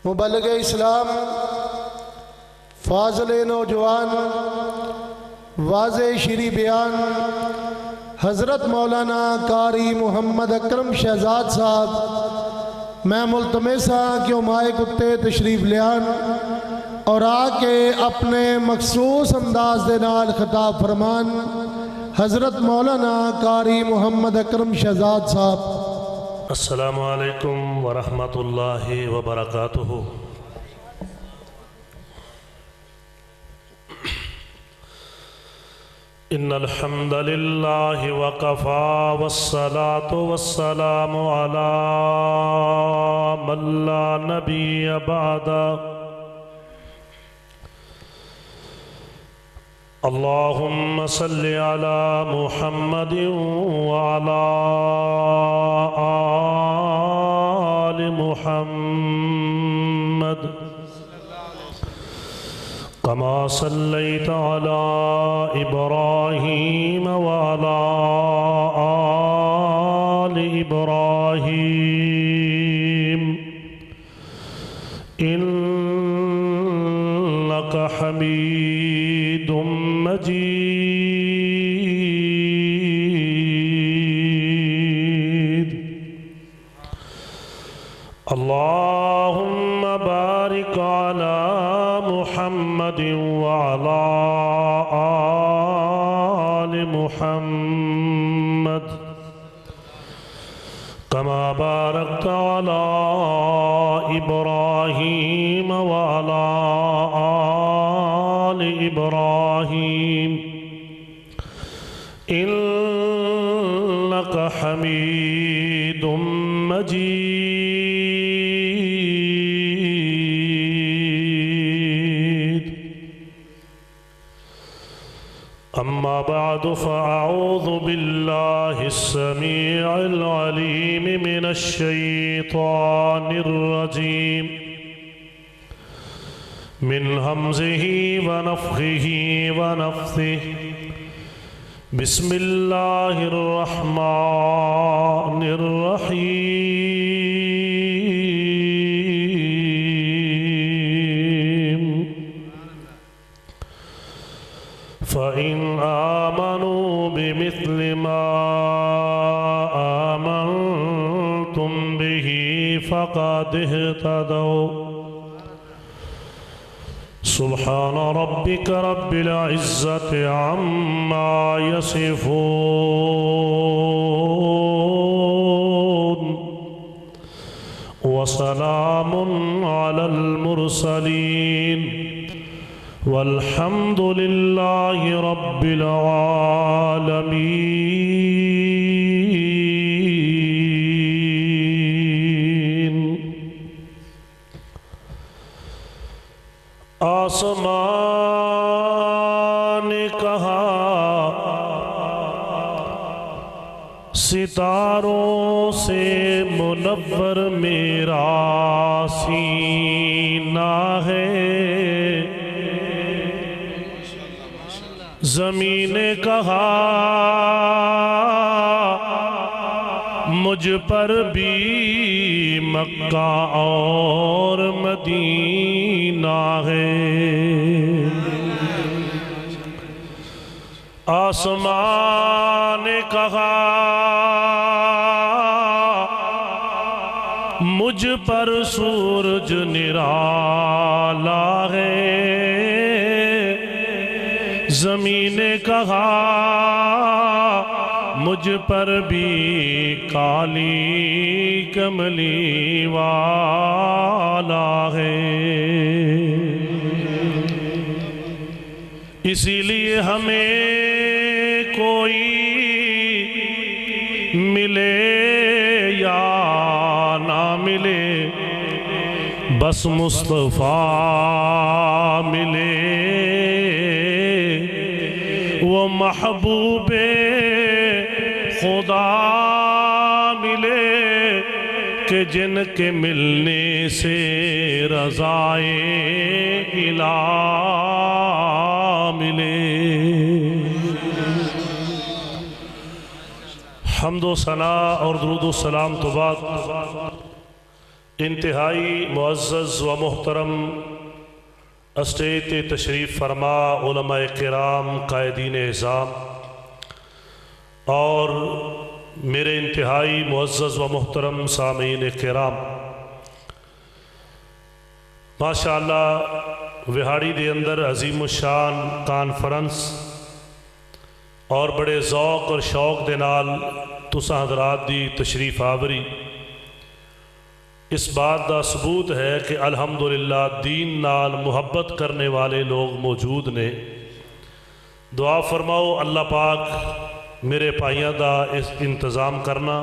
مبلغ اسلام، فاضل نوجوان، واضح شری بیان حضرت مولانا قاری محمد اکرم شہزاد صاحب، میں ملتمس ہاں کہ مائے کتے تشریف لیان اور آ کے اپنے مخصوص انداز دے نال خطاب فرمان۔ حضرت مولانا قاری محمد اکرم شہزاد صاحب۔ السلام علیکم ورحمۃ اللہ وبرکاتہ۔ ان الحمد للہ وکفا والصلاة والسلام علی من لا نبی بعدہ۔ اللہم صل علی محمد وعلی آل محمد کما صلیت علی ابراہیم وعلی آل ابراہیم انک حمید مجید۔ اللہم بارک علی محمد وعلی آل محمد کما بارکت علی ابراہیم وعلی آل ابراہیم انک حمید مجید۔ اما بعد فاعوذ باللہ السمیع العلیم من الشیطان الرجیم من ہمزہ ونفخہ ونفثہ۔ بسم اللہ الرحمن الرحیم۔ فَإِنْ آمَنُوا بِمِثْلِ مَا آمَنْتُمْ بِهِ فَقَدِ اهْتَدَوْا۔ سبحان ربك رب العزة عما يصفون وسلام على المرسلين والحمد لله رب العالمين۔ آسمان نے کہا ستاروں سے منور میرا سینہ ہے، زمین نے کہا مجھ پر بھی مکہ اور مدینہ ہے۔ آسمان نے کہا مجھ پر سورج نرالا ہے، زمین نے کہا مجھ پر بھی کالی کملی والا ہے۔ اسی لیے ہمیں کوئی ملے یا نہ ملے، بس مصطفیٰ ملے، وہ محبوب خدا ملے کہ جن کے ملنے سے رضائے الہ ملے۔ حمد و ثنا اور درود و سلام تو بعد انتہائی معزز و محترم اسٹیج تشریف فرما علماء کرام قائدین اعظام اور میرے انتہائی معزز و محترم سامعین کرام، ماشاءاللہ وہاڑی دے اندر عظیم الشان کانفرنس اور بڑے ذوق اور شوق دے نال تساں حضرات دی تشریف آوری اس بات دا ثبوت ہے کہ الحمدللہ دین نال محبت کرنے والے لوگ موجود نے۔ دعا فرماؤ اللہ پاک میرے بھائیاں دا اس انتظام کرنا،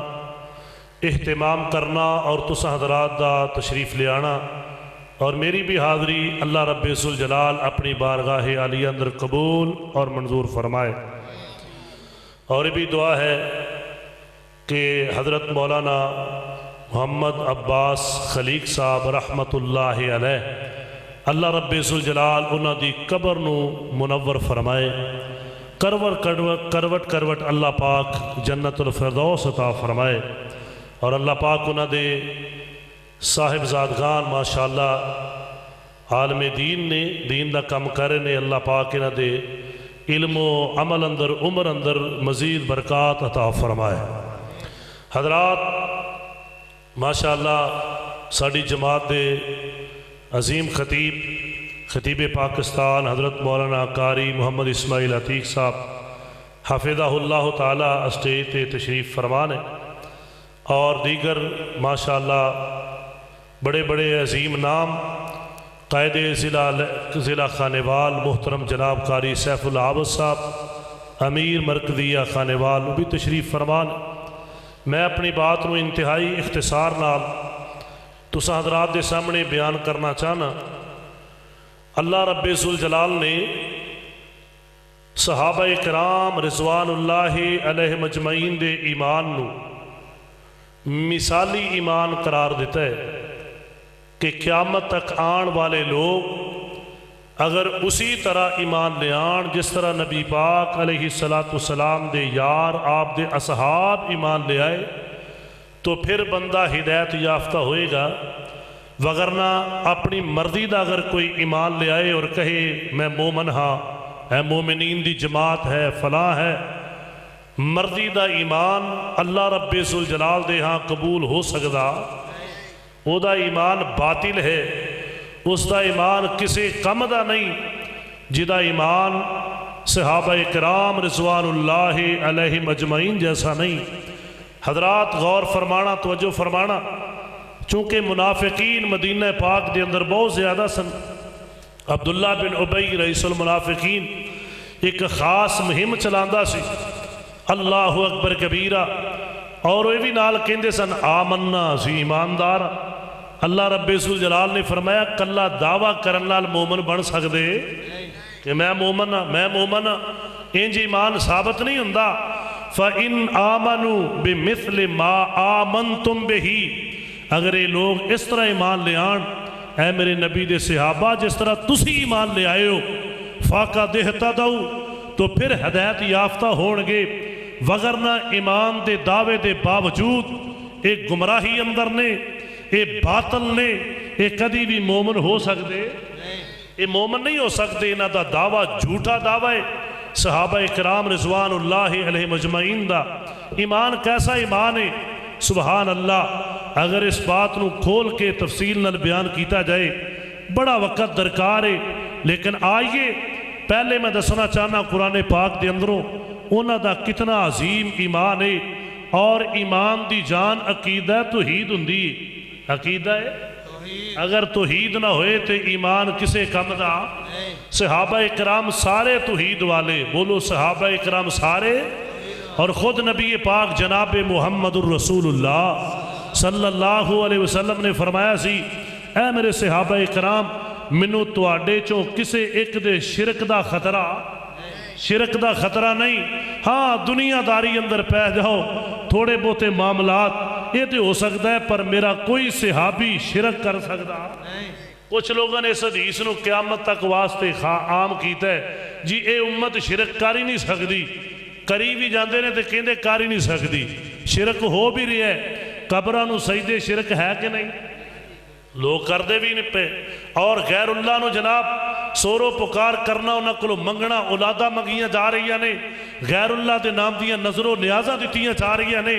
اہتمام کرنا اور تساں حضرات دا تشریف لے آنا اور میری بھی حاضری اللہ رب ذوالجلال اپنی بارگاہ عالیہ اندر قبول اور منظور فرمائے۔ اور یہ بھی دعا ہے کہ حضرت مولانا محمد عباس خلیق صاحب رحمت اللہ علیہ اللہ رب ذوالجلال انہاں دی قبر نو منور فرمائے، کروٹ کروٹ اللہ پاک جنت الفردوس عطا فرمائے، اور اللہ پاک انہاں دے صاحب زادگان ماشاءاللہ عالم دین نے دین دا کم کرے نے، اللہ پاک انہاں دے علم و عمل اندر عمر اندر مزید برکات عطا فرمائے۔ حضرات ماشاءاللہ ساڑی جماعت دے عظیم خطیب پاکستان حضرت مولانا قاری محمد اسماعیل عتیق صاحب حافظہ اللہ تعالی اسٹیج تے تشریف فرمانے اور دیگر ماشاءاللہ بڑے بڑے عظیم نام قائد ضلع خانیوال محترم جناب قاری سیف العابد صاحب امیر مرکزیہ خانیوال وہ بھی تشریف فرمان۔ میں اپنی بات نو انتہائی اختصار نال تساں حضرات دے سامنے بیان کرنا چاہنا۔ اللہ رب ذوالجلال نے صحابہ کرام رضوان اللہ علیہ مجمعین دے ایمان نو مثالی ایمان قرار دیتا ہے کہ قیامت تک آن والے لوگ اگر اسی طرح ایمان لے آن جس طرح نبی پاک علیہ السلام دے یار آپ دے اصحاب ایمان لے آئے تو پھر بندہ ہدایت یافتہ ہوئے گا، وگرنہ اپنی مرضی دا اگر کوئی ایمان لے آئے اور کہے میں مومن ہاں، اے مومنین دی جماعت ہے فلاں ہے، مرضی دا ایمان اللہ رب ذوالجلال دے ہاں قبول ہو سکدا، او دا ایمان باطل ہے، اس دا ایمان کسی کم دا نہیں جدا ایمان صحابہ کرام رضوان اللہ علیہ مجمعین جیسا نہیں۔ حضرات غور فرمانا، توجہ فرمانا، چونکہ منافقین مدینہ پاک دے اندر بہت زیادہ سن۔ عبداللہ بن ابی رئیس المنافقین ایک خاص مہم چلاندہ سی، اللہ اکبر کبیرہ، اور وہ بھی نال کہندے سن آمنا سی ایماندار۔ اللہ رب ذوالجلال نے فرمایا کلا دعویٰ کرن نال مومن بن سکدے کہ میں مومن ہاں، میں مومن ہاں، انج ایمان ثابت نہیں ہوندا۔ فَإِنْ آمَنُوا بِمِثْلِ مَا آمَنْتُمْ بِهِ، اگر یہ لوگ اس طرح ایمان لے آن اے میرے نبی دے صحابہ جس طرح تسی ایمان لے آئے ہو، فَقَدِ اهْتَدَوْا، تو پھر ہدایت یافتہ ہون گے، وگرنہ ایمان دے دعوے دے باوجود ایک گمراہی اندر نے، ایک باطل نے، ایک کدی بھی مومن ہو سکتے، یہ مومن نہیں ہو سکتے، انہاں دا دعویٰ جھوٹا دعویٰ ہے۔ صحابہ کرام رضوان اللہ علیہ مجمعین دا ایمان کیسا ایمان ہے، سبحان اللہ۔ اگر اس بات نو کھول کے تفصیل نال بیان کیتا جائے بڑا وقت درکار ہے، لیکن آئیے پہلے میں دسنا چاہنا قرآن پاک دے اندروں انہاں دا کتنا عظیم ایمان ہے، اور ایمان دی جان عقیدہ توحید ہوندی ہے۔ عقیدہ ہے اگر توحید نہ ہوئے تو ایمان کسے کم دا۔ صحابہ اکرام سارے توحید والے، بولو صحابہ اکرام سارے، اور خود نبی پاک جناب محمد الرسول اللہ صلی اللہ علیہ وسلم نے فرمایا سی اے میرے صحابہ اکرام منو تواڈے چوں کسے ایک دے شرک دا خطرہ نہیں، ہاں دنیا داری اندر پہ جاؤ تھوڑے بہتے معاملات یہ تو ہو سکتا ہے، پر میرا کوئی صحابی شرک کر سکتا؟ کچھ لوگوں نے اس حدیث نو قیامت تک واسطے عام کیتا ہے جی اے امت شرک کر ہی نہیں سکتی، کری بھی جاندے نے تے کہندے کر ہی نہیں سکتی، شرک ہو بھی رہا ہے۔ قبراں نو سجدے شرک ہے کہ نہیں؟ لوگ کرتے بھی نہیں پے، اور غیر اللہ نو جناب سورو پکار کرنا، انہاں کو منگنا، اولادہ منگیاں جا رہی نے، غیر اللہ دے نام دیاں نظر و نیازاں دیتیاں جا رہی نے،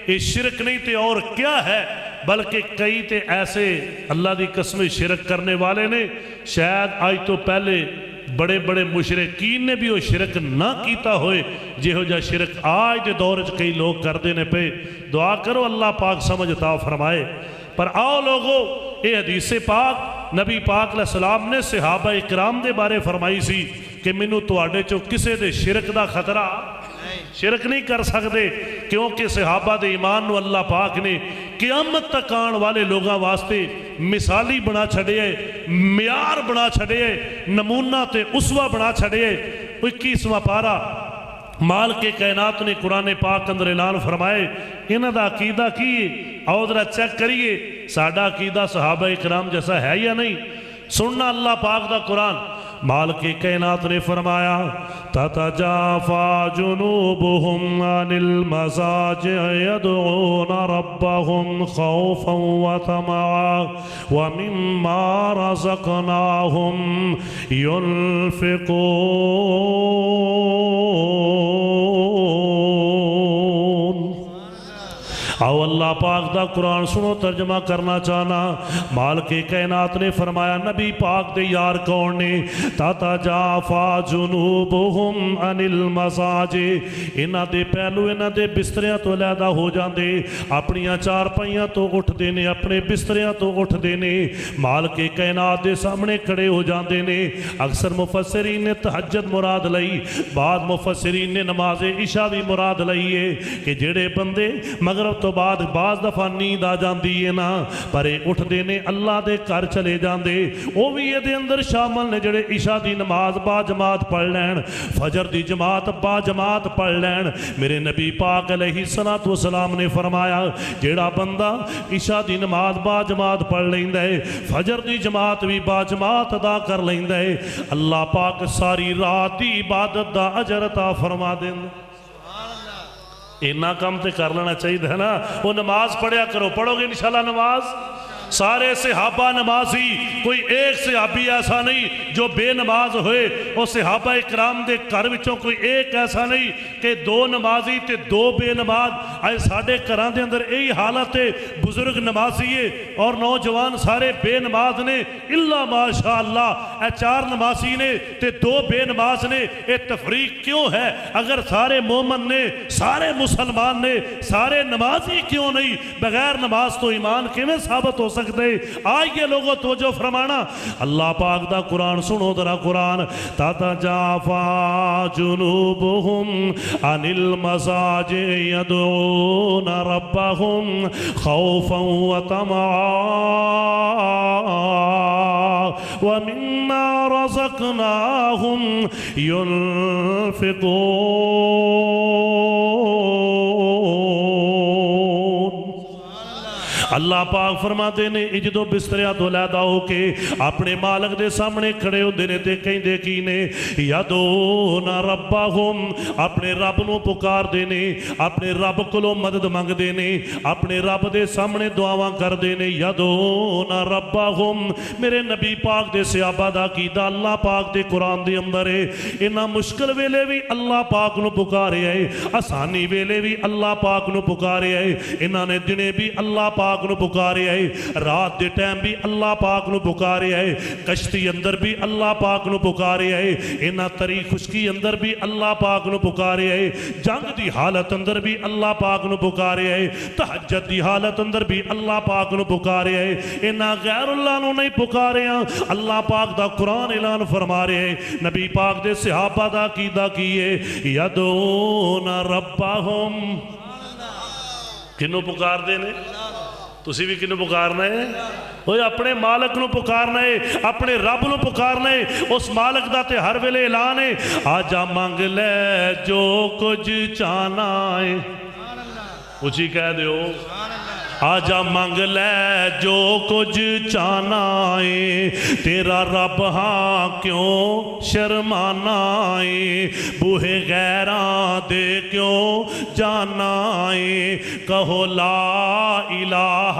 یہ شرک نہیں تے اور کیا ہے؟ بلکہ کئی تے ایسے اللہ دی قسم شرک کرنے والے نے، شاید آج تو پہلے بڑے بڑے مشرکین نے بھی وہ شرک نہ کیتا ہوئے جہو جا شرک آج دے دور وچ کئی لوگ کردے نے پے۔ دعا کرو اللہ پاک سمجھ عطا فرمائے۔ پر آؤ لوگو، اے حدیث پاک نبی پاک علیہ السلام نے صحابہ اکرام دے بارے فرمائی سی کہ مینوں تواڈے چوں کسے دے شرک دا خطرہ، شرک نہیں کر سکتے، کیونکہ صحابہ دے ایمان نو اللہ پاک نے قیامت تک آن والے لوگاں واسطے مثالی بنا چھڑے، معیار بنا چھڑے، نمونہ تے اسوہ بنا چھڑے۔ 21واں پارہ مال کے کائنات نے قرآن پاک اندر اعلان فرمائے، انہاں دا عقیدہ کیے آؤ ذرا چیک کریے ساڈا عقیدہ صحابہ اکرام جیسا ہے یا نہیں۔ سننا اللہ پاک دا قرآن، مال کے کائنات نے فرمایا تتجافى جنوبهم عن المضاجع يدعون ربهم خوفا وطمعا ومما رزقناهم ينفقون۔ آؤ اللہ پاک دا قرآن سنو، ترجمہ کرنا چاہنا۔ مال کے کائنات نے فرمایا نبی پاک دے یار کون نے؟ تتجافى جنوبهم عن المضاجع، انہاں دے پہلو انہاں دے بستریاں تو علیحدہ ہو جاندے، اپنیاں چار پائیاں تو اٹھ دینے، اپنے بستریاں تو اٹھ دینے، مال کے کائنات دے سامنے کھڑے ہو جاندے نے۔ اکثر مفسرین نے تہجد مراد لئی، بعض مفسرین نے نماز عشاء بھی مراد لئی ہے کہ جڑے بندے مغرب تو بعد بعض دفعہ نیند آ جاندی ہے نا، پر اٹھ دینے اللہ دے گھر چلے جاندے، وہ بھی یہ دے اندر شامل نے جڑے عشاء دی نماز با جماعت پڑھ لین، فجر دی جماعت با جماعت پڑھ لین۔ میرے نبی پاک علیہ السلام نے فرمایا جڑا بندہ عشاء دی نماز با جماعت پڑھ لیندا ہے، فجر دی جماعت بھی با جماعت ادا کر لیندا ہے، اللہ پاک ساری رات دی عبادت دا اجر عطا فرما دیندا۔ اینا کام تے کر لینا چاہیے ہے نا۔ وہ نماز پڑھیا کرو، پڑھو گے انشاءاللہ نماز؟ سارے صحابہ نمازی، کوئی ایک صحابی ایسا نہیں جو بے نماز ہوئے، وہ صحابہ اکرام دے گھر وچوں کوئی ایک ایسا نہیں کہ دو نمازی تے دو بے نماز۔ آئے ساڑھے گھراں دے اندر یہی حالت ہے، بزرگ نمازی ہے اور نوجوان سارے بے نماز نے، اللہ ماشاءاللہ اے چار نمازی نے تے دو بے نماز نے۔ اے تفریق کیوں ہے؟ اگر سارے مومن نے، سارے مسلمان نے، سارے نمازی کیوں نہیں؟ بغیر نماز تو ایمان کیویں ثابت ہو سکتے؟ آئیے لوگوں توجہ فرمانا، اللہ پاک دا قرآن سنو ذرا قرآن۔ تتجافى جنوبهم عن المضاجع يدعون ربهم خوفا وطمعا ومما رزقناهم ينفقون۔ اللہ پاک فرماتے نے اجدو بستریاں تو علیحدہ ہو کے اپنے مالک دے سامنے کھڑے ہو دینے تے کہیں دے کی نے یدون ربہم، اپنے رب نو پکار دینے، اپنے رب کلو مدد مانگ دینے، اپنے رب دے سامنے دعاواں کر دینے۔ یدون ربہم، میرے نبی پاک دے صحابہ دا عقیدہ اللہ پاک دے قرآن دے اندر ہے، انہاں مشکل ویلے بھی اللہ پاک نو پکارے آئے، آسانی ویلے بھی اللہ پاک نو پکارے آئے، انہاں نے دنے بھی اللہ پاک نو پکارے آئے، رات دے ٹائم بھی اللہ پاک نو پکارے آئے، کشتی اندر بھی اللہ پاک نو پکارے آئے، انہاں تری خشکی اندر بھی اللہ پاک نو پکارے آئے، جنگ دی حالت اندر بھی اللہ پاک نو پکارے آئے، تہجد دی حالت اندر بھی اللہ پاک نو پکارے آئے، انہاں غیر اللہ نو نہیں پکارے ہیں۔ اللہ پاک دا قرآن اعلان فرما رہے ہیں، نبی پاک دے صحابہ دا عقیدہ کیے یدون ربہم، کنو پکار دینے؟ تسی بھی کنو پکارنا ہے؟ وہ اپنے مالک نو پکارنا ہے، اپنے رب نو پکارنا ہے، اس مالک دا تے ہر ویلے اعلان ہے آجا مانگ لے جو کچھ چاہنا ہے، اچھی کہہ دیو آجا مانگ لے جو کچھ چاہنا ہے، تیرا رب ہاں کیوں شرمانا ہے، بوہے غیراں دے کیوں جانا ہے، کہو لا الہ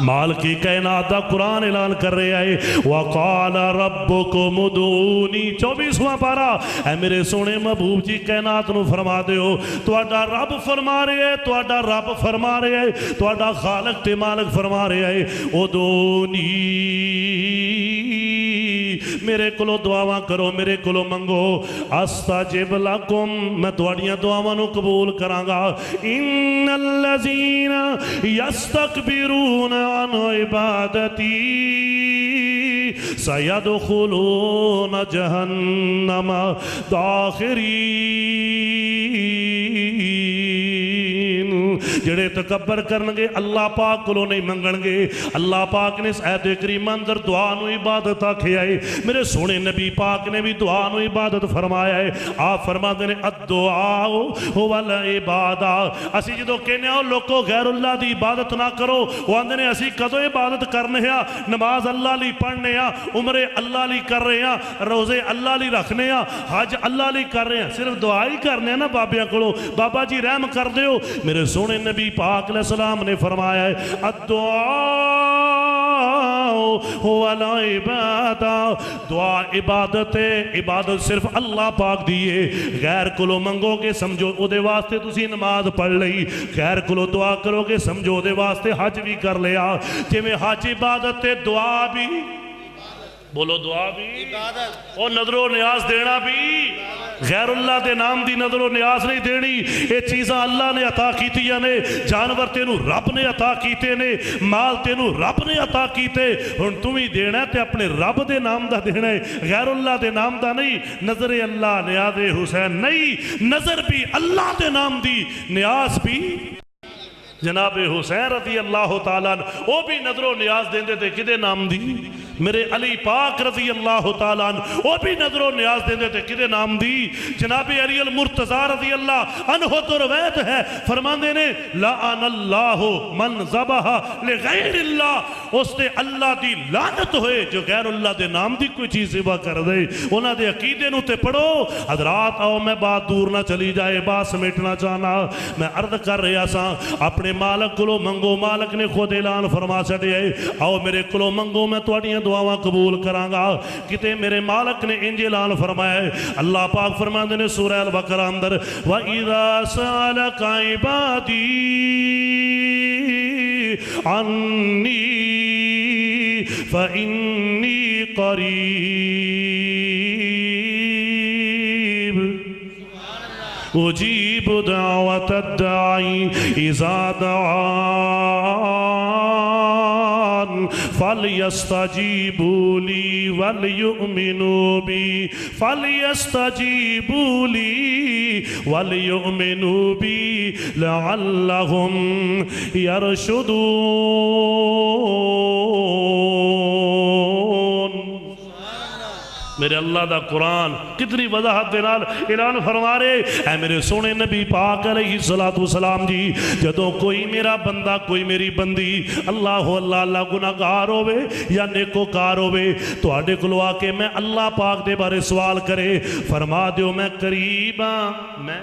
مالک کائنات دا قرآن اعلان کر رہے آئے وَقَالَ رَبُّكُمُ ادْعُونِي 24واں پارا اے میرے سونے محبوب جی کائنات نو فرما دیو تواڈا رب فرما رہے ہے تواڈا رب فرما رہے ہے تواڈا خالق تے مالک فرما رہے ہے ادعونی میرے کلو دعاواں کرو میرے کلو منگو استجب لکم میں تواڈیاں دعاواں نو قبول کراں گا ان الذین یستکبرون عن عبادتی سیدخلون جہنم داخرین جڑے تکبر کرنگے اللہ پاک کلو نہیں منگنگے اللہ پاک نے اس آیت کریمہ اندر دعا نو عبادت آکھے آئے میرے سونے نبی پاک نے بھی دعا نو عبادت فرمایا ہے آپ فرما دینے الدعا هو العبادہ اسی جدو کہنے ہو لوگو غیر اللہ دی عبادت نہ کرو وہ اندنے اسی کدو عبادت کرنے ہیں نماز اللہ لی پڑھنے ہیں عمرے اللہ لی کر رہے ہیں روزے اللہ لی رکھنے ہیں حج اللہ لی کر رہے ہیں صرف دعا ہی کرنے ہیں نا بابیا کلو بابا جی رحم کر دیو میرے سونے نبی پاک علیہ السلام نے فرمایا ہے الدعا هو العبادہ دعا عبادت ہے عبادت صرف اللہ پاک دیئے غیر کلو منگو گے سمجھو او دے واسطے تسی نماز پڑھ لئی غیر کلو دعا کرو گے سمجھو دے واسطے حج بھی کر لیا جی میں حج عبادت ہے دعا بھی بولو دعا بھی اور نظر و نیاز دینا بھی غیر اللہ دے نام دی نظر و نیاز نہیں دینی یہ چیزاں اللہ نے عطا کیتی نے جانور تینو رب نے عطا کیتے نے مال تینو رب نے عطا کیتے ہن تم ہی دینا ہے تے اپنے رب دے نام دا دینا ہے غیر اللہ دے نام دا نہیں نظر اللہ نیاز حسین نہیں نظر بھی اللہ دے نام دی نیاز بھی جناب حسین رضی اللہ تعالیٰ وہ بھی نظر و نیاز دیندے تھے کدے نام دی میرے علی پاک رضی اللہ تعالیٰ وہ بھی نظر و نیاز دیندے تھے کدے نام دی جناب علی المرتضی رضی اللہ عنہ تو روایت ہے فرماندے نے لعن اللہ من ذبح لغیر اللہ اس نے اللہ دی لعنت ہوئے جو غیر اللہ دے نام دی کوئی چیز ذبح کر دے انہاں دے عقیدے نو تے پڑھو حضرات آؤ میں بات دور نہ چلی جائے بات سمیٹنا چاہنا میں عرض کر رہا سا اپنے مالک کلو منگو مالک نے خود اعلان فرما چھڑے آؤ میرے کلو منگو میں تواڈیاں دعاواں قبول کراں گا کتے میرے مالک نے انج اعلان فرمایا ہے اللہ پاک فرماندے نے سورہ البقرہ اندر وَإِذَا سَأَلَكَ عِبَادِي عَنِّي فَإِنِّي قَرِيبٌ اجیب دعوت الداعی اذا دعان فلیستجیبوا لی ولیؤمنوا بی فلیستجیبوا لی ولیؤمنوا بی لعلہم یرشدون میرے اللہ دا قرآن کتنی وضاحت دے نال اعلان فرما رہے اے میرے سونے نبی پاک علیہ السلام جی جدوں کوئی میرا بندہ کوئی میری بندی اللہ اللہ گناہگار ہوئے یا نیکوکار ہوئے تو آڈے کلو آکے میں اللہ پاک دے بارے سوال کرے فرما دیو میں قریب ہاں میں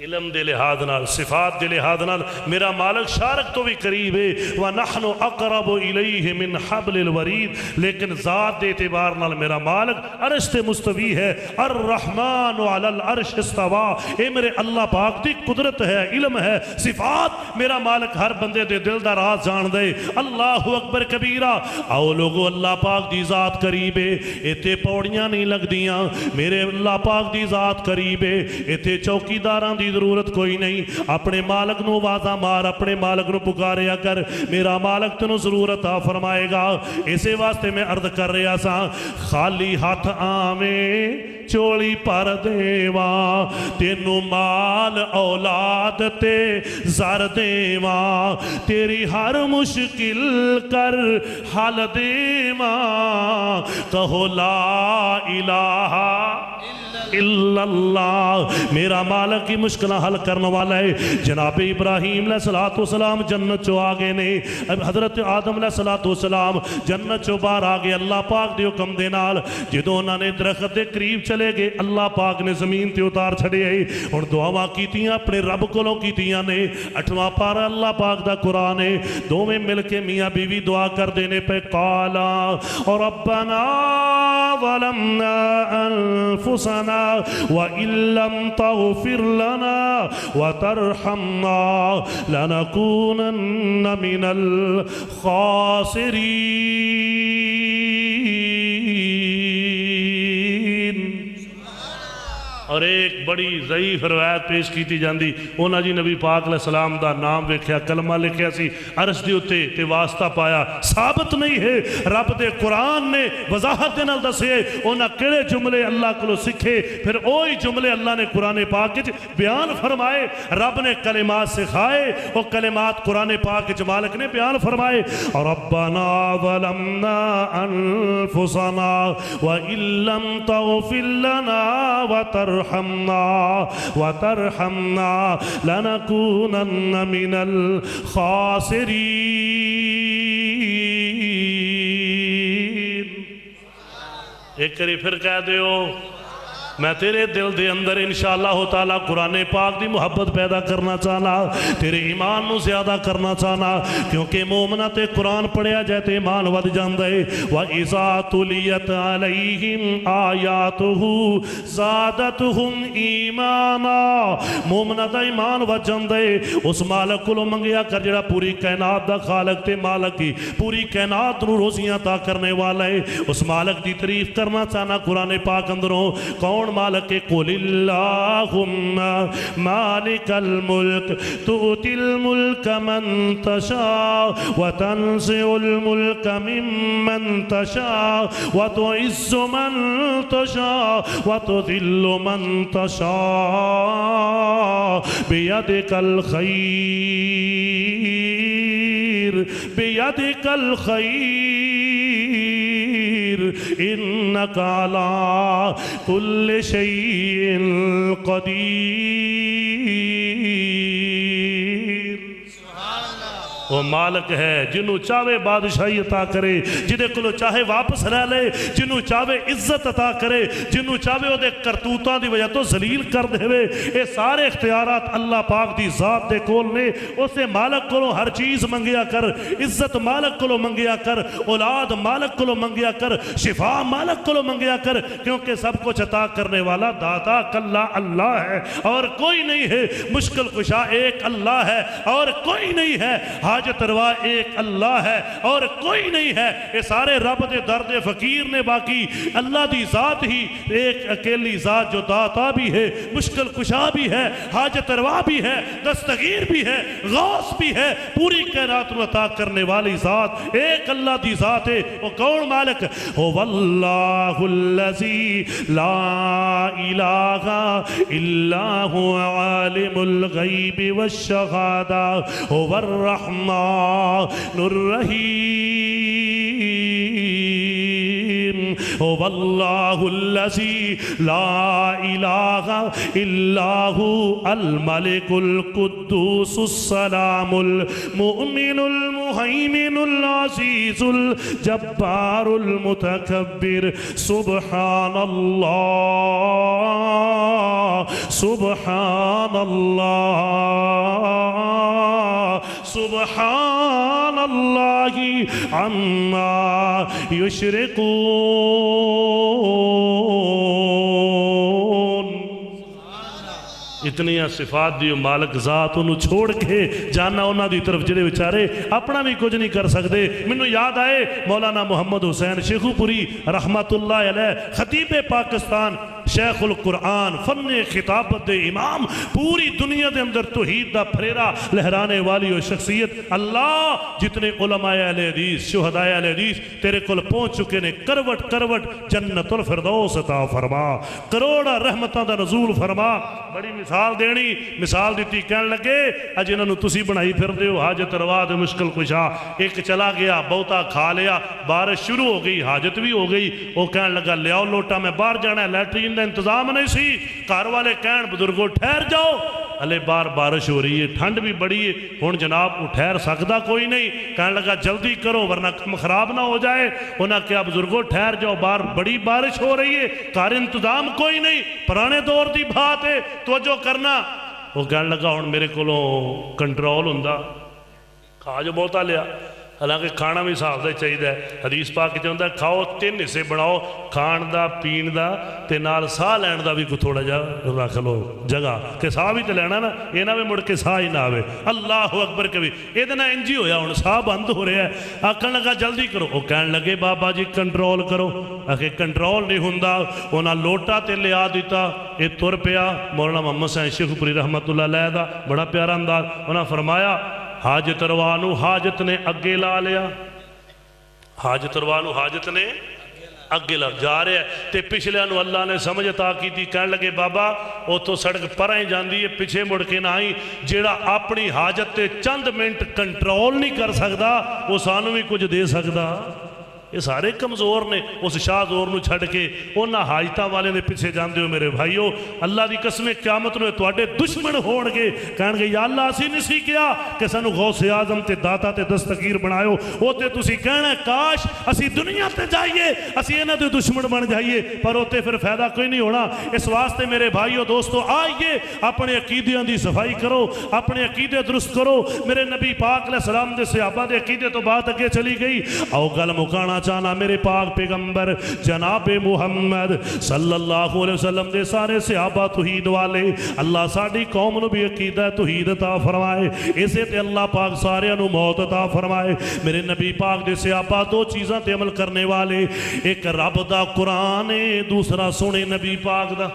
علم دے لحاظ نال صفات دے لحاظ نال میرا مالک شارک تو بھی قریب ہے وَنَحْنُ أَقْرَبُ إِلَيْهِ مِنْ حَبْلِ الْوَرِيدِ لیکن ذات دے اعتبار نال میرا مالک عرش تے مستوی ہے الرحمن علی العرش استوا اے میرے اللہ پاک دی قدرت ہے علم ہے صفات میرا مالک ہر بندے دے دل دا راز جان دے اللہ اکبر کبیرہ آؤ لوگو اللہ پاک دی ذات قریب ہے ایتے پوڑیاں نہیں لگ دیاں میرے اللہ پاک دی ذات قریب ہے ایتے چوکی داراں دی ضرورت کوئی نہیں اپنے مالک نو آوازاں مار اپنے مالک نو پکارے اگر میرا مالک تنو ضرورت فرمائے گا اسے واسطے میں عرض کر رہا سا خالی ہاتھ آویں چولی پر دیواں تینو مال اولاد تے زر دیواں تیری ہر مشکل کر حل دیواں کہو لا الہ الا اللہ، میرا مالک ہی مشکلہ حل کرنے والا ہے۔ جناب ابراہیم علیہ السلام جنت چو آگے نے، حضرت آدم علیہ السلام جنت چو باہر آگے، اللہ پاک دے حکم دے نال جدوں انہاں نے درخت دے قریب چلے گئے، اللہ پاک نے زمین تے اتار چھڑے آئی۔ ہن دعاواں کیتیاں اپنے رب کولوں کیتیاں نے، 8واں پارہ اللہ پاک دا قرآن ہے، دوویں مل کے میاں بیوی دعا کر دینے پہ قالا ربنا ظلمنا انفسنا وَإِن لَّمْ تَغْفِرْ لَنَا وَتَرْحَمْنَا لَنَكُونَنَّ مِنَ الْخَاسِرِينَ۔ اور ایک بڑی ضعیف روایت پیش کیتی جاندی، اونا جی نبی پاک علیہ السلام دا نام ویکھیا، کلمہ لکھیا سی، عرش دی اتے تے واسطہ پایا، ثابت نہیں ہے۔ رب دے قرآن نے وضاحت دے نال دسے اونا کڑے جملے اللہ کو سکھے، پھر اوہی جملے اللہ نے قرآن پاک وچ بیان فرمائے۔ رب نے کلمات سکھائے، وہ کلمات قرآن پاک وچ مالک نے بیان فرمائے۔ ربنا ظلمنا انفسنا وَإِن لَّمْ تَغْفِرْ لَنَا وَتَرْحَمْنَا لَنَكُونَنَّ مِنَ الْخَاسِرِينَ۔ ایک کری پھر کہہ دیو، میں تیرے دل دے اندر انشاءاللہ تعالیٰ قرآن پاک دی محبت پیدا کرنا چاہنا، تیرے ایمان نو زیادہ کرنا چاہنا، کیونکہ مومنہ تے قرآن پڑھیا جائے تے ایمان ود جاندے۔ وَإِذَا تُلِيَتْ عَلَيْهِمْ آيَاتُهُ زَادَتْهُمْ ایمانا، مومنہ دا ایمان ود جاندے۔ اس مالک کو منگیا کر جڑا پوری کائنات دا خالق تے مالک کی پوری کائنات نو روزیاں عطا کرنے والا ہے، اس مالک دی تعریف کرنا چاہنا قرآن پاک اندروں۔ کون مالک؟ قل اللہم مالک الملک تؤتی الملک من تشاء وتنزع الملک ممن تشاء وتعز من تشاء وتذل من تشاء بیدک الخیر بیدک الخیر انک علی کل شیء قدیر۔ وہ مالک ہے جنہوں چاہے بادشاہی عطا کرے، جنہیں کلو چاہے واپس رہ لے، جنہوں چاہے عزت عطا کرے، جنہوں چاہے وہ دے کرتوتاں دی وجہ تو ذلیل کر دے ہوئے۔ یہ سارے اختیارات اللہ پاک دی ذات دے کول نے۔ اسے مالک کلو ہر چیز منگیا کر، عزت مالک کلو منگیا کر، اولاد مالک کلو منگیا کر، شفا مالک کلو منگیا کر، کیونکہ سب کچھ عطا کرنے والا داتا کلا اللہ ہے اور کوئی نہیں ہے۔ مشکل کشا ایک اللہ ہے اور کوئی نہیں ہے۔ حاجت روا ایک اللہ ہے اور کوئی نہیں ہے۔ یہ سارے رب دے درد فقیر نے، باقی اللہ دی ذات ہی ایک اکیلی ذات جو داتا بھی ہے، مشکل کشا بھی ہے، حاجت روا بھی ہے، دستگیر بھی ہے، غوث بھی ہے، پوری کائنات کو عطا کرنے والی ذات ایک اللہ دی ذات ہے۔ وہ کون مالک؟ هو اللہ الذی لا الہ الا هو عالم الغیب والشہادہ هو الرحمن الرحیم هو اللہ الذی لا الہ الا هو الملک القدوس السلام المؤمن المہیمن العزیز الجبار المتکبر سبحان اللہ سبحان اللہ سبحان اللہ عما یشرکون۔ اتنی صفات دیو مالک ذات انہوں چھوڑ کے جانا انہاں دی طرف جڑے بیچارے اپنا بھی کچھ نہیں کر سکتے۔ منو یاد آئے مولانا محمد حسین شیخو پوری رحمت اللہ علیہ، خطیب پاکستان، شیخ القرآن، فن خطابت دے امام، پوری دنیا دے اندر توحید دا پھریرا لہرانے والی و شخصیت۔ اللہ جتنے علماء اہل حدیث، شہداء اہل حدیث تیرے کل پہنچ چکے نے، کروٹ کروٹ جنت الفردوس عطا فرما، کروڑا رحمتاں دا نزول فرما۔ بڑی مثال دینی، مثال دیتی کہنے لگے اجنہاں نو تسی بنائی پھر دیو حاجت روا دے مشکل کشا۔ ایک چلا گیا بہتا کھا لیا، بارش شروع ہو گئی، حاجت بھی ہو گئی، وہ کہنے لگا لیاؤ لوٹا میں باہر جانا ہے، لیٹرین دا انتظام نہیں سی، گھر والے کہن بزرگوں ٹھہر جاؤ، ہلے باہر بارش ہو رہی ہے، ٹھنڈ بھی بڑی ہے، ہن جناب وہ ٹھہر سکتا کوئی نہیں، کہنے لگا جلدی کرو ورنہ کم خراب نہ ہو جائے۔ انہاں کہا بزرگوں ٹھہر جاؤ، باہر بڑی بارش ہو رہی ہے، گھر انتظام کوئی نہیں، پرانے دور دی بات ہے، توجہ کرنا۔ وہ کہنے لگا ہن میرے کولوں کنٹرول ہوندا، کھا جو بہتا لیا، حالانکہ کھانا بھی حساب دا چاہیے۔ حدیث پاک کہتے ہوندا کھاؤ 3 حصے بناؤ، کھان دا پین دا تے نال ساہ لین دا بھی کو تھوڑا جا رکھ لو جگہ، کہ ساہ بھی تے لینا نا، یہ نہ بھی مڑ کے ساہ ہی نہ آوے۔ اللہ اکبر کبھی یہ نہ انجی ہویا ہن ساہ بند ہو رہا ہے، آکھن لگا جلدی کرو۔ وہ کہن لگے بابا جی کنٹرول کرو، آکھے کنٹرول نہیں ہوندا۔ انہاں لوٹا تے لیا دیتا، یہ تر پیا۔ مولانا محمد حسین شیخ پوری رحمت اللہ علیہ دا بڑا پیارا انداز، انہاں فرمایا حاجت روانو حاجت نے اگے لا لیا، حاجت روانو حاجت نے اگے لا جا رہے ہیں تے پچھلے انو اللہ نے سمجھ عطا کی تھی، کہنے لگے بابا وہ تو سڑک پر ہی جاندی ہے، پیچھے مڑ کے نہ آئی، جیڑا اپنی حاجت تے چند منٹ کنٹرول نہیں کر سکتا وہ سانو بھی کچھ دے سکتا۔ یہ سارے کمزور نے، اس شاہ زور نو چھڑ کے انہاں حاجتاں والے نے پیچھے جاندے ہو میرے بھائیو، اللہ دی قسمیں قیامت نو تواڈے دشمن ہون گے، کہن گے یا اللہ اسی نہیں سی کیا کہ سانو غوث اعظم تے داتا تے دستگیر بنایو، او تے تسی کہنا ہے کاش اسی دنیا تے جائیے، اسی انہاں دے دشمن بن جائیے، پر اوتے پھر فائدہ کوئی نہیں ہونا۔ اس واسطے میرے بھائیو دوستو آئیے اپنے عقیدیاں دی صفائی کرو، اپنے عقیدے درست کرو۔ میرے نبی پاک علیہ السلام دے صحابہ دے عقیدے تو بات اگے چلی گئی، او گل مکانا چاہنا میرے پاک پیغمبر جناب محمد صلی اللہ علیہ وسلم دے سارے صحابہ توحید والے، اللہ ساڑی قوم نو بھی عقیدہ توحید عطا فرمائے، اسے تے اللہ پاک سارے انو موت عطا فرمائے۔ میرے نبی پاک دے صحابہ 2 چیزاں تے عمل کرنے والے، ایک رب دا قرآن ہے، دوسرا سونے نبی پاک دا۔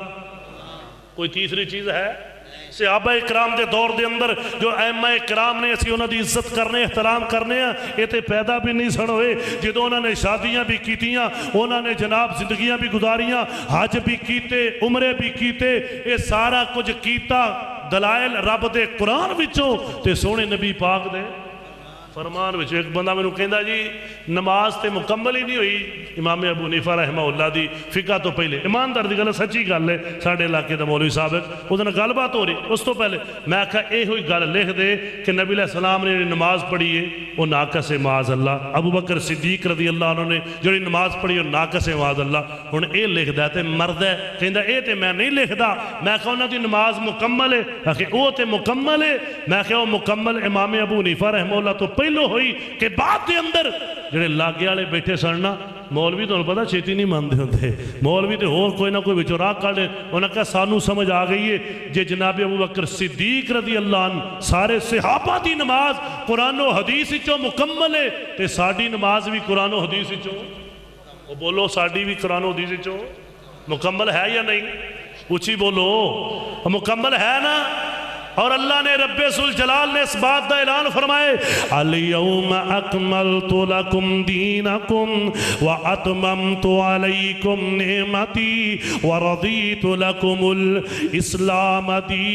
کوئی تیسری چیز ہے؟ صحابہ اکرام دے دور دے اندر جو ائمہ اکرام نے اسی انہوں دی عزت کرنے احترام کرنے ہیں، یہ تے پیدا بھی نہیں سن ہوئے، جدو انہوں نے شادیاں بھی کیتیاں، انہوں نے جناب زندگیاں بھی گزاریاں، حج بھی کیتے، عمرے بھی کیتے، یہ سارا کچھ کیتا دلائل رب دے قرآن وچوں تے سونے نبی پاک دے فرمان وچ۔ ایک بندہ میں نے کہندا جی نماز تے مکمل ہی نہیں ہوئی امام ابو حنیفہ رحمہ اللہ دی فقہ تو پہلے، ایماندار دی گل سچی گل ہے، ساڈے علاقے دا مولوی صاحب اس دن گل بات ہو رہی، اس تو پہلے میں آکھا اے ہوئی گل لکھ دے کہ نبی علیہ السلام نے نماز پڑھی ہے وہ ناقص ہے معاذ اللہ، ابو بکر صدیق رضی اللہ عنہ نے جڑی نماز پڑھی وہ ناقص ہے معاذ اللہ، ہن اے لکھدا تے مرد ہے، کہندا اے تے میں نہیں لکھدا، میں کہا انہاں دی نماز مکمل ہے، آکھے او تے مکمل ہے، میں کہا وہ مکمل امام ابو حنیفہ رحمہ اللہ تو پہلو ہوئی کہ بعد دے اندر جڑے لاگے والے بیٹھے سننا مولوی تو پتہ چھیتی نہیں مانتے ہوندے، مولوی تے اور کوئی نہ کوئی وچوں راہ کڈ، انہاں کہا سانو سمجھ آ گئی ہے جے جناب ابو بکر صدیق رضی اللہ عنہ سارے صحابہ دی نماز قرآن و حدیث وچوں مکمل ہے تے ساڈی نماز بھی قرآن و حدیث وچوں، وہ بولو ساڈی بھی قرآن و حدیث وچوں مکمل ہے یا نہیں؟ اونچی بولو مکمل ہے نا؟ اور اللہ نے رب ذوالجلال نے اس بات دا اعلان فرمائے الیوم اکملت لکم دینکم واتممت علیکم نعمتی ورضیت لکم الاسلام دینا۔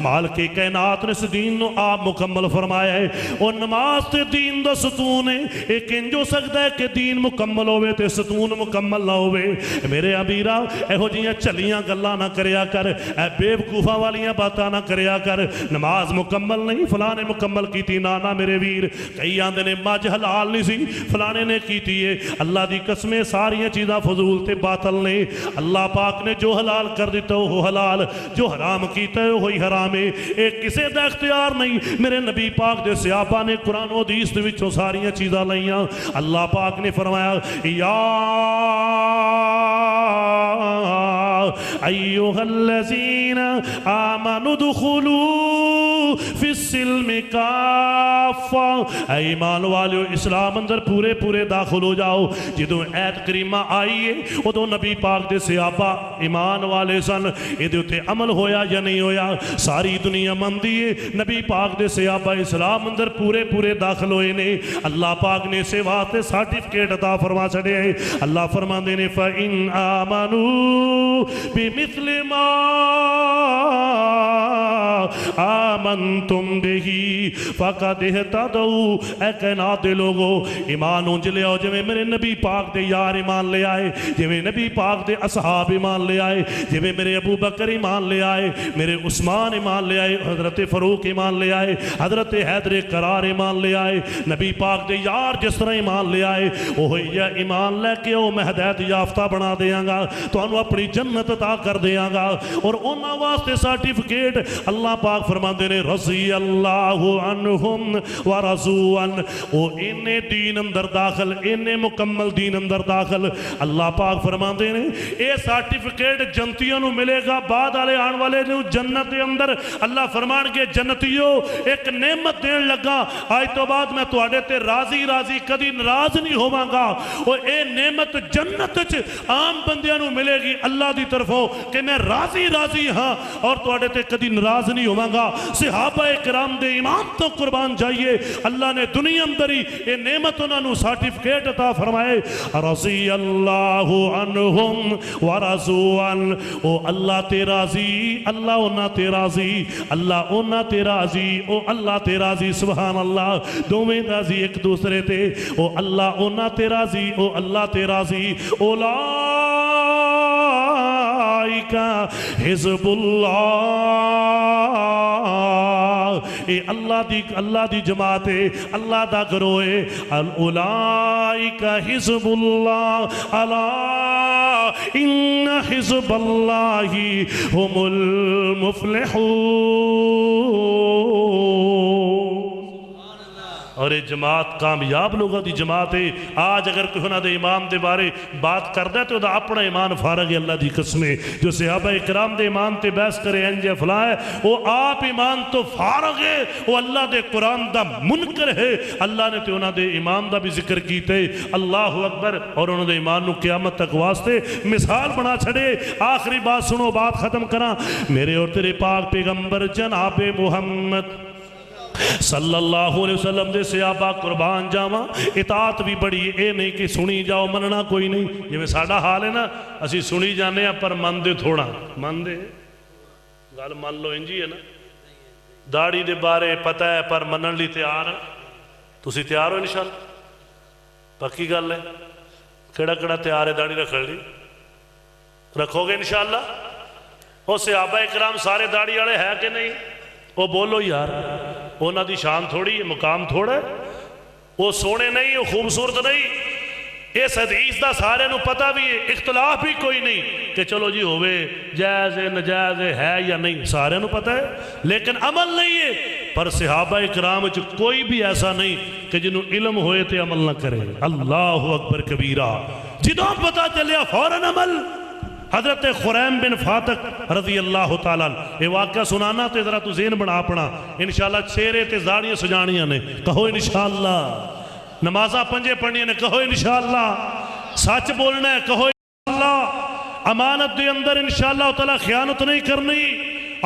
مالک کائنات نے اس دین نو آپ مکمل فرمایا ہے، اور نماز تے دین دا ستون ہے، ایک انج ہو سکتا ہے کہ دین مکمل ہوئے تے ستون مکمل نہ ہوئے۔ میرے ابیرا ایہو جیاں چلیاں گلاں نہ کریا کر، اے بے وقوفاں والیاں باتاں نہ کریا کر، نماز مکمل نہیں فلاں نے مکمل کیتی، نانا میرے ویر، کئی آندے نے مجھ حلال نہیں سی فلاں نے کیتی ہے، اللہ دی قسمیں ساریاں چیزاں فضول تے باطل نے، اللہ پاک نے جو حلال کر دیتا وہ حلال، جو حرام کیتا ہے وہی حرام ہے، ایک کسے دا اختیار نہیں۔ میرے نبی پاک دے صحابہ نے قرآن و حدیث دے وچوں ساریاں چیزاں لائیاں، اللہ پاک نے فرمایا یا ایوہ الذین آمنوا ادخلوا فی السلم کافہ، اے ایمان والو اسلام اندر پورے پورے داخل ہو جاؤ۔ جدوں ایت کریمہ آئی ہے ادوں نبی پاک دے صحابہ ایمان والے سن، یہ تے عمل ہویا یا نہیں ہویا؟ ساری دنیا مندی ہے، نبی پاک دے صحابہ اسلام اندر پورے پورے داخل ہوئے نے، اللہ پاک نے سے واسطے سرٹیفکیٹ عطا فرما چھڑے، اللہ فرماندے نے فَإِنْ آمَنُوا بِمِثْلِ مَا آمنتم بہی فقد اہتدوا، اے کائنات دے لوگو ایمان انج لے آؤ جویں میرے نبی پاک دے یار ایمان لے آئے، جویں نبی پاک دے اصحاب ایمان لے آئے، جویں میرے ابو بکر ایمان لے آئے، میرے عثمان ایمان لے آئے، حضرت فاروق ایمان لے آئے، حضرت حیدر قرار ایمان لے آئے، نبی پاک دے یار جس طرح ایمان لے آئے وہی ایمان لے کے او میں ہدایت یافتہ بنا دیاں گا، تو انہوں اپنی جنت عطا کر دیاں گا۔ اور انہاں واسطے سرٹیفکیٹ اللہ پاک فرماندے نے رضی اللہ عنہم ورضوا عنہ، او انہیں دین اندر داخل، انہیں مکمل دین اندر داخل، اللہ پاک فرماندے نے اے سرٹیفکیٹ جنتیوں نو ملے گا، بعد والے آن والے نو جنت دے اندر اللہ فرمان کے جنتیوں ایک نعمت دین لگا، آج تو بعد میں تواڈے تے راضی راضی کدی ناراض نہیں ہوواں گا، اور اے نعمت جنت وچ عام بندیاں نو ملے گی اللہ دی طرفوں کہ میں راضی راضی ہاں اور تواڈے تے کدی ناراض نہیں ہوواں گا۔ صحابہ کرام دے ایمان تو قربان جائیے، اللہ نے دنیا اندر ہی اے نعمت انہاں نو سرٹیفکیٹ عطا فرمائے، رضی اللہ عنہم ورضوا عنہ، او اللہ تے راضی، اللہ انہاں تے راضی، اللہ انہاں تے راضی، او اللہ تے راضی، سبحان اللہ، دوویں راضی ایک دوسرے تے، او اللہ انہاں تے راضی، او اللہ تے راضی، اولائکا حزب اللہ، اے اللہ دی جماعت ہے، اللہ دا گروہ ہے، اولائکا حزب اللہ، الا ان حزب اللہ هم المفلحون۔ اور یہ جماعت کامیاب لوگوں دی جماعت ہے۔ آج اگر کوئی انہاں دے ایمان دے بارے بات کر دے تو دا اپنا ایمان فارغ ہے، اللہ دی قسمیں جو صحابہ اکرام دے ایمان تے بحث کرے انجے فلاں ہے، وہ آپ ایمان تو فارغ ہے، وہ اللہ دے قرآن دا منکر ہے، اللہ نے تے انہاں دے ایمان دا بھی ذکر کیتے، اللہ اکبر، اور انہاں دے ایمان نو قیامت تک واسطے مثال بنا چھڑے۔ آخری بات سنو، بات ختم کراں، میرے اور تیرے پاک پیغمبر جناب محمد صلی اللہ علیہ وسلم دے صحابہ قربان جاواں، اطاعت بھی بڑی، اے نہیں کہ سنی جاؤ مننا کوئی نہیں، جویں ساڈا حال ہے نا، اسی سنی جانے ہیں پر مندے تھوڑا، مندے گل مان لو انجی ہے نا، داڑھی دے بارے پتہ ہے پر منن لی تیار ہے، تسی تیار ہو انشاءاللہ؟ پکی گل ہے، کیڑا کیڑا تیار ہے داڑھی رکھن لی؟ رکھو گے انشاءاللہ؟ وہ صحابہ اکرام سارے داڑھی والے ہے کہ نہیں؟ وہ بولو یار، انہاں دی شان تھوڑی ہے، مقام تھوڑا ہے، وہ سونے نہیں، وہ خوبصورت نہیں، اس حدیث دا سارے نو پتہ بھی ہے، اختلاف بھی کوئی نہیں کہ چلو جی ہوئے جائز ہے نجائز ہے یا نہیں، سارے نو پتہ ہے، لیکن عمل نہیں ہے۔ پر صحابہ اکرام وچ کوئی بھی ایسا نہیں کہ جنہوں علم ہوئے تے عمل نہ کرے، اللہ اکبر کبیرہ، جنہوں پتہ چلیا فوراً عمل۔ حضرت خریم بن فاتق رضی اللہ تعالیٰ، یہ واقعہ سنانا تے ذرا تو ذہن بنا اپنا، انشاءاللہ چہرے تے زاڑیاں سجانیاں نے، کہو انشاءاللہ، نمازہ پنجے پڑھنیاں نے، کہو انشاءاللہ، سچ بولنا ہے، کہو انشاءاللہ، امانت دے اندر انشاءاللہ تعالیٰ خیانت نہیں کرنی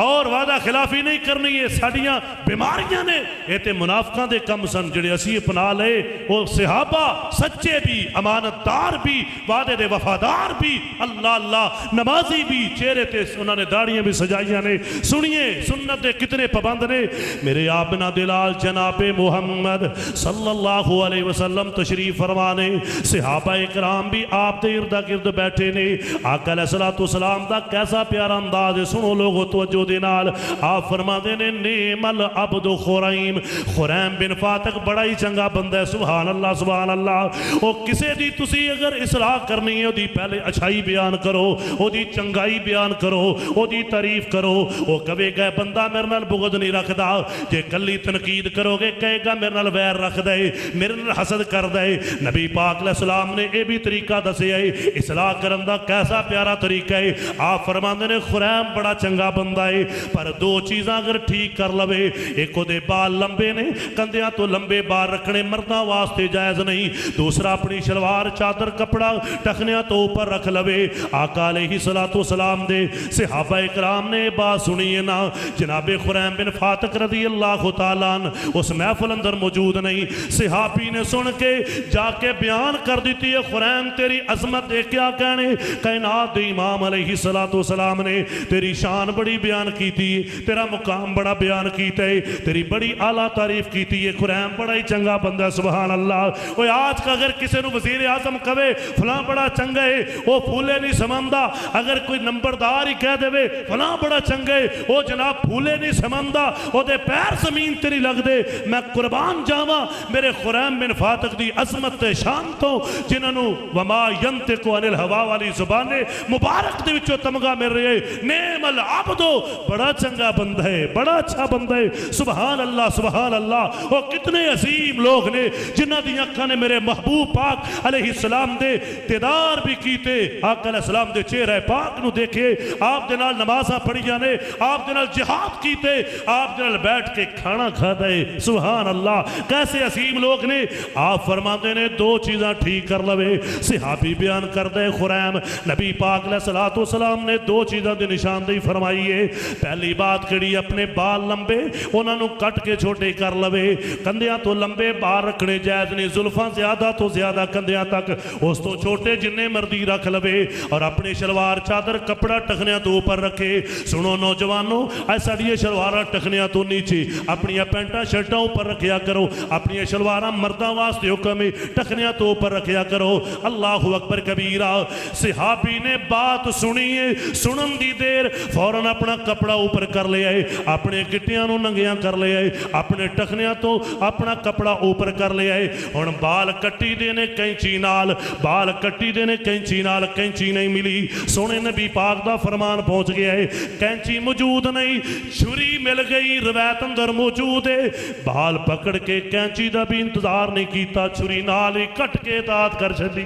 اور وعدہ خلافی نہیں کرنی، یہ ساڑیاں بیماریاں نے، یہ تے منافقاں دے کم سن جڑے اسی اپنا لے، وہ صحابہ سچے بھی، امانت دار بھی، وعدے دے وفادار بھی، اللہ اللہ نمازی بھی، چہرے تے انہوں نے داڑیاں بھی سجائیاں نے۔ سنیے سنت دے کتنے پابند نے، میرے آبنا دلال جناب محمد صلی اللہ علیہ وسلم تشریف فرمانے، صحابہ اکرام بھی آپ دے ارد گرد بیٹھے نے، آقا علیہ السلام دا کیسا پیارا انداز ہے، سنو لوگو توجہ دینال، آپ فرما دینے نعم العبد خریم، خریم بن فاتق بڑا ہی چنگا بندہ ہے، سبحان اللہ سبحان اللہ۔ او کسے دی تسی اگر اصلاح کرنی ہے، او دی پہلے اچھائی بیان کرو، او دی چنگائی بیان کرو، او دی تعریف کرو، او کبھی گئے بندہ میرے نال بغض نہیں رکھ دا، جے کلی تنقید کرو گے کہے گا میرے نال ویر رکھ دے، میرے نال حسد کر دے۔ نبی پاک علیہ السلام نے اے بھی طریقہ دسے ہے، اصلاح کرن دا کیسا پیارا طریقہ ہے، آپ فرما دینے خریم بڑا چنگا بندہ ہے، پر دو چیزاں اگر ٹھیک کر لوے، ایک دے بال لمبے نے، کندیاں تو لمبے بال رکھنے مردہ واسطے جائز نہیں، دوسرا اپنی شلوار چادر کپڑا ٹخنیاں تو اوپر رکھ لوے۔ آقا علیہ السلام دے صحابہ اکرام نے بات سنیے نا، جناب خریم بن فاتق رضی اللہ تعالیٰ عنہ اس محفل اندر موجود نہیں، صحابی نے سن کے جا کے بیان کر دیتی ہے، خریم تیری عظمت دے کیا کہنے، کائنات دے امام علیہ السلام نے تیری شان بڑی بیان بیان کیتی ہے، تیرا مقام بڑا بیان کیتا ہے، تیری بڑی اعلیٰ تعریف کیتی ہے، خریم بڑا ہی چنگا بندہ، سبحان اللہ۔ وہ آج کا اگر کسی نے وزیر اعظم کہے فلاں بڑا چنگا ہے، وہ پھولے نہیں سمندہ، اگر کوئی نمبردار ہی کہہ دے فلاں بڑا چنگا ہے، وہ جناب پھولے نہیں سمندہ، وہ دے پیر زمین تیری لگ دے۔ میں قربان جاواں میرے خریم بن فاتق دی عظمت شان تو جنہوں وما ینطق عن الہوا والی زبان مبارک دے وچوں تمغہ مل رہے نعم العبدو، بڑا چنگا بندہ ہے، بڑا اچھا بندہ ہے، سبحان اللہ سبحان اللہ۔ وہ کتنے عظیم لوگ نے جنہ دی اکھاں نے میرے محبوب پاک علیہ السلام دے دیدار بھی کیتے، آقا علیہ السلام دے چہرہ پاک نو دیکھے، آپ دے نال نمازاں پڑھیاں نے، آپ دے نال جہاد کیتے، آپ دے نال بیٹھ کے کھانا کھاتا ہے، سبحان اللہ۔ کیسے عظیم لوگ نے، آپ فرماتے نے دو چیزاں ٹھیک کر لوے۔ صحابی بیان کر دے خریم نبی پاک علیہ السلام نے دو چیزاں دی نشاندہی فرمائی ہے۔ پہلی بات کڑی اپنے بال لمبے انہاں نو کٹ کے چھوٹے کر لوے، کندیاں تو لمبے بال رکھنے جائز نہیں، زلفاں زیادہ تو زیادہ کندیاں تک، اس تو چھوٹے جننے مردی رکھ لوے، اور اپنے شلوار چادر کپڑا ٹخنیاں تو اوپر رکھے۔ سنو نوجوانوں، ایسا دیئے شلوارہ ٹخنیاں تو نیچے، اپنی پینٹاں شرٹاں اوپر رکھیا کرو، اپنی شلوارہ مرداں واسطے حکم ہے ٹخنیاں تو اوپر رکھیا کرو۔ اللہ اکبر کبیرہ۔ صحابی نے بات سنی ہے، سنن دی دیر فوراً اپنا کپڑا اوپر کر لے آئے، اپنے گٹیاں نو ننگیاں کر لے آئے، اپنے ٹخنیاں تو اپنا کپڑا اوپر کر لے آئے۔ ہن بال کٹی دینے کینچی نال، بال کٹی دینے کینچی نال، کینچی نہیں ملی، سونے نبی پاک دا فرمان پہنچ گیا ہے، کینچی موجود نہیں، چھری مل گئی، روایت اندر موجود ہے، بال پکڑ کے کینچی دا بھی انتظار نہیں کیتا، چھری نال ہی کٹ کے اطاعت کر چھڈی۔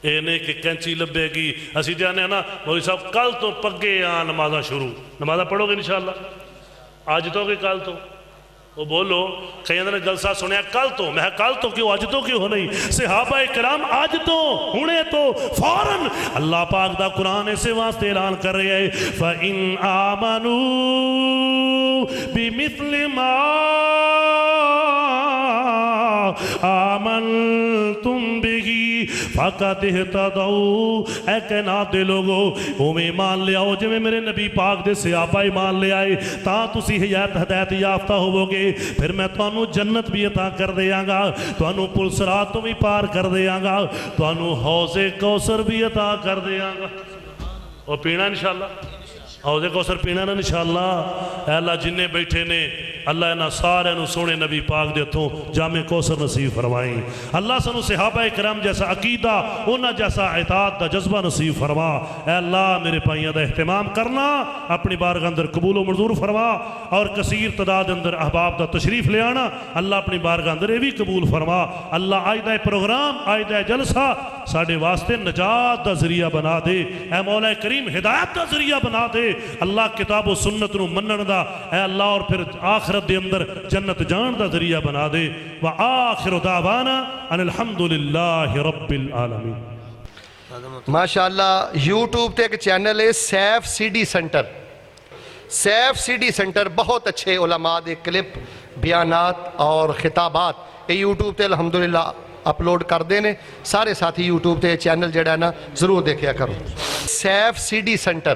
اے نہیں کہ کینچی لبے گی، اسی جانے ہیں نا مولوی صاحب کل تو پگے نمازہ شروع، نمازہ پڑھو گے انشاءاللہ، آج تو کہ کل تو، وہ بولو کئی اندر جلسہ سنیا کل تو، میں کل تو کیوں آج تو کیوں ہو نہیں، صحابہ کرام آج تو ہونے تو فوراً اللہ پاک دا قرآن اسے واسطے اعلان کر رہے ہیں فَإِنْ آمَنُوا بِمِثْلِ مَا آمنتم بِهِ فَقَدْ اهْتَدَوْا۔ اے کائنات دے لوگو اوے مان لے آؤ جویں میرے نبی پاک دے صحابہ ایمان لے آئے، تاں تسی ہدایت یافتہ ہوو گے، پھر میں تانوں جنت بھی عطا کر دیاں گا، تانوں پل صراط تو بھی پار کر دیاں گا، تانوں حوض کوثر بھی عطا کر دیاں گا۔ اور پینا انشاءاللہ، حوض کوثر پینا نا انشاءاللہ۔ اے اللہ جننے بیٹھے نے اللہ انہاں سارے نو سونے نبی پاک دے ہتھوں جامع کوثر نصیب فرمائیں، اللہ سنو صحابہ کرام جیسا عقیدہ انہاں جیسا اطاعت دا جذبہ نصیب فرما۔ اے اللہ میرے پائیاں دا اہتمام کرنا اپنی بارگاہ اندر قبول و منظور فرما، اور کثیر تعداد اندر احباب دا تشریف لے آنا اللہ اپنی بارگاہ اندر یہ بھی قبول فرما۔ اللہ آئدہ پروگرام آئدہ جلسہ ساڑھے واسطے نجات دا ذریعہ بنا دے، اے مولا کریم ہدایت دا ذریعہ بنا دے، اللہ کتاب و سنت نو منن دا اے اللہ، اور پھر آخرت دے اندر جنت جان دا ذریعہ بنا دے۔ وآخر دعوانا ان الحمدللہ رب العالمین۔ ماشاءاللہ یوٹیوب تے ایک چینل ہے Saif C D centre, Saif C D centre بہت اچھے علماء دے کلپ بیانات اور خطابات یہ یوٹیوب تے الحمدللہ اپلوڈ کر دینے، سارے ساتھی یوٹیوب تے چینل جڑا ہے نا ضرور دیکھیا کرو، سیف سی ڈی سینٹر۔